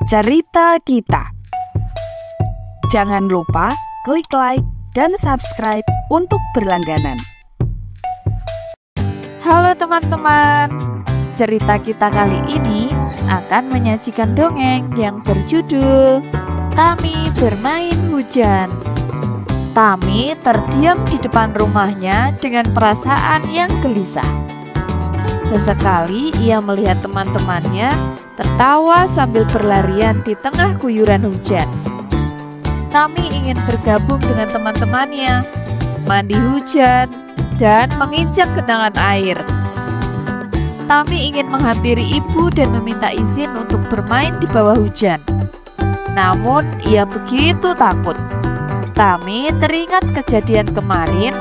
Cerita Kita. Jangan lupa klik like dan subscribe untuk berlangganan. Halo teman-teman, cerita kita kali ini akan menyajikan dongeng yang berjudul Tami Bermain Hujan. Tami terdiam di depan rumahnya dengan perasaan yang gelisah. Sesekali ia melihat teman-temannya tertawa sambil berlarian di tengah guyuran hujan. Tami ingin bergabung dengan teman-temannya, mandi hujan, dan menginjak genangan air. Tami ingin menghampiri ibu dan meminta izin untuk bermain di bawah hujan. Namun ia begitu takut. Tami teringat kejadian kemarin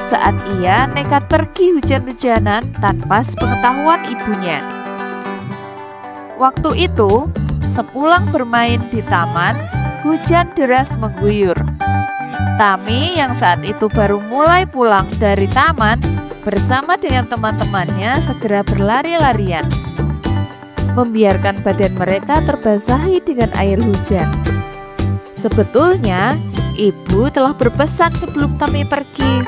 saat ia nekat pergi hujan-hujanan tanpa sepengetahuan ibunya. Waktu itu, sepulang bermain di taman, hujan deras mengguyur. Tami yang saat itu baru mulai pulang dari taman bersama dengan teman-temannya segera berlari-larian, membiarkan badan mereka terbasahi dengan air hujan. Sebetulnya, ibu telah berpesan sebelum Tami pergi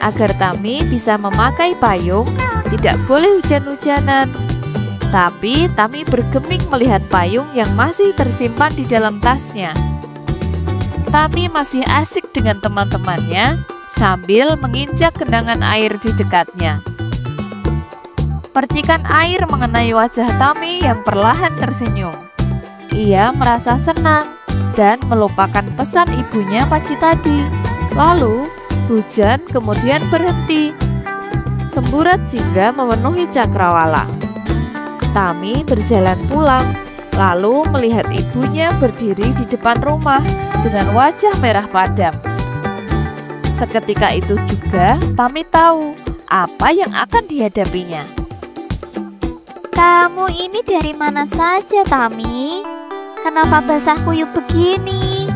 agar Tami bisa memakai payung, tidak boleh hujan-hujanan. Tapi Tami bergeming melihat payung yang masih tersimpan di dalam tasnya. Tami masih asik dengan teman-temannya sambil menginjak genangan air di dekatnya. Percikan air mengenai wajah Tami yang perlahan tersenyum. Ia merasa senang dan melupakan pesan ibunya pagi tadi. Lalu hujan kemudian berhenti. Semburat jingga memenuhi cakrawala. Tami berjalan pulang, lalu melihat ibunya berdiri di depan rumah dengan wajah merah padam. Seketika itu juga Tami tahu apa yang akan dihadapinya. Kamu ini dari mana saja, Tami? Kenapa basah kuyup begini?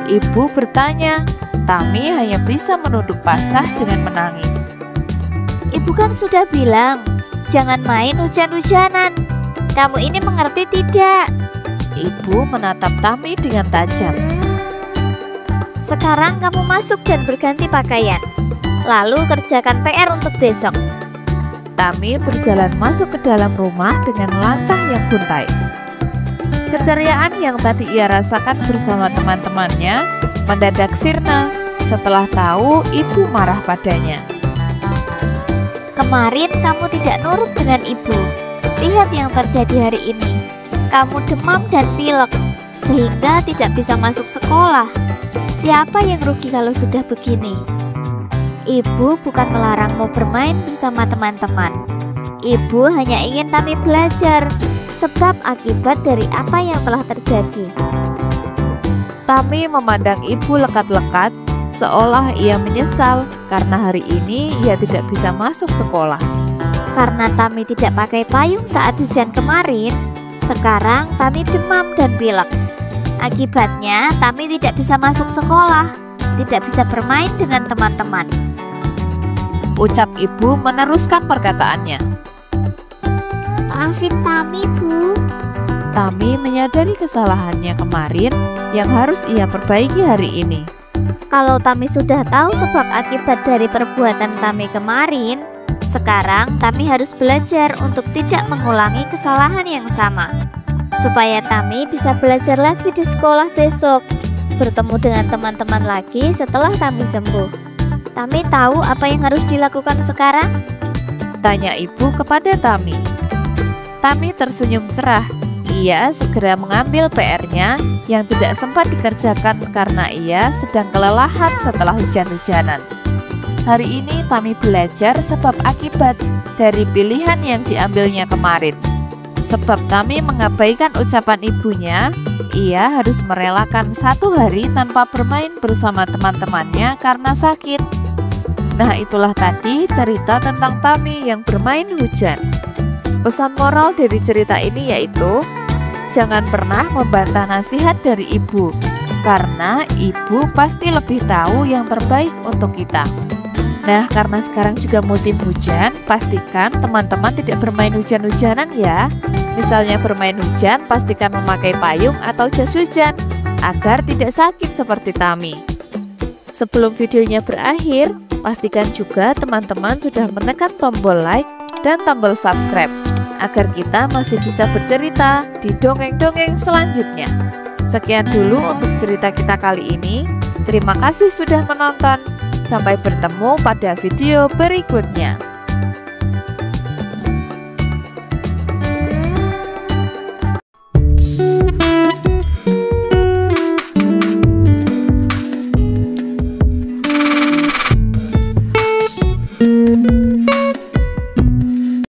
Ibu bertanya. Tami hanya bisa menunduk pasrah dengan menangis. Ibu kan sudah bilang, jangan main hujan-hujanan. Kamu ini mengerti tidak? Ibu menatap Tami dengan tajam. Sekarang kamu masuk dan berganti pakaian. Lalu kerjakan PR untuk besok. Tami berjalan masuk ke dalam rumah dengan langkah yang guntai. Keceriaan yang tadi ia rasakan bersama teman-temannya mendadak sirna setelah tahu ibu marah padanya. Kemarin kamu tidak nurut dengan ibu. Lihat yang terjadi hari ini. Kamu demam dan pilek sehingga tidak bisa masuk sekolah. Siapa yang rugi kalau sudah begini? Ibu bukan melarangmu bermain bersama teman-teman. Ibu hanya ingin Tami belajar sebab akibat dari apa yang telah terjadi. Tami memandang ibu lekat-lekat seolah ia menyesal karena hari ini ia tidak bisa masuk sekolah. Karena Tami tidak pakai payung saat hujan kemarin, sekarang Tami demam dan pilek. Akibatnya Tami tidak bisa masuk sekolah, tidak bisa bermain dengan teman-teman. Ucap ibu meneruskan perkataannya. Maafin Tami, Bu. Tami menyadari kesalahannya kemarin yang harus ia perbaiki hari ini. Kalau Tami sudah tahu sebab akibat dari perbuatan Tami kemarin, sekarang Tami harus belajar untuk tidak mengulangi kesalahan yang sama. Supaya Tami bisa belajar lagi di sekolah besok, bertemu dengan teman-teman lagi setelah Tami sembuh. Tami tahu apa yang harus dilakukan sekarang? Tanya ibu kepada Tami. Tami tersenyum cerah. Ia segera mengambil PR-nya yang tidak sempat dikerjakan karena ia sedang kelelahan setelah hujan-hujanan. Hari ini Tami belajar sebab akibat dari pilihan yang diambilnya kemarin. Sebab Tami mengabaikan ucapan ibunya, ia harus merelakan 1 hari tanpa bermain bersama teman-temannya karena sakit. Nah, itulah tadi cerita tentang Tami yang bermain hujan. Pesan moral dari cerita ini yaitu jangan pernah membantah nasihat dari ibu, karena ibu pasti lebih tahu yang terbaik untuk kita. Nah, karena sekarang juga musim hujan, pastikan teman-teman tidak bermain hujan-hujanan ya. Misalnya bermain hujan, pastikan memakai payung atau jas hujan agar tidak sakit seperti Tami. Sebelum videonya berakhir, pastikan juga teman-teman sudah menekan tombol like dan tombol subscribe agar kita masih bisa bercerita di dongeng-dongeng selanjutnya. Sekian dulu untuk cerita kita kali ini. Terima kasih sudah menonton. Sampai bertemu pada video berikutnya.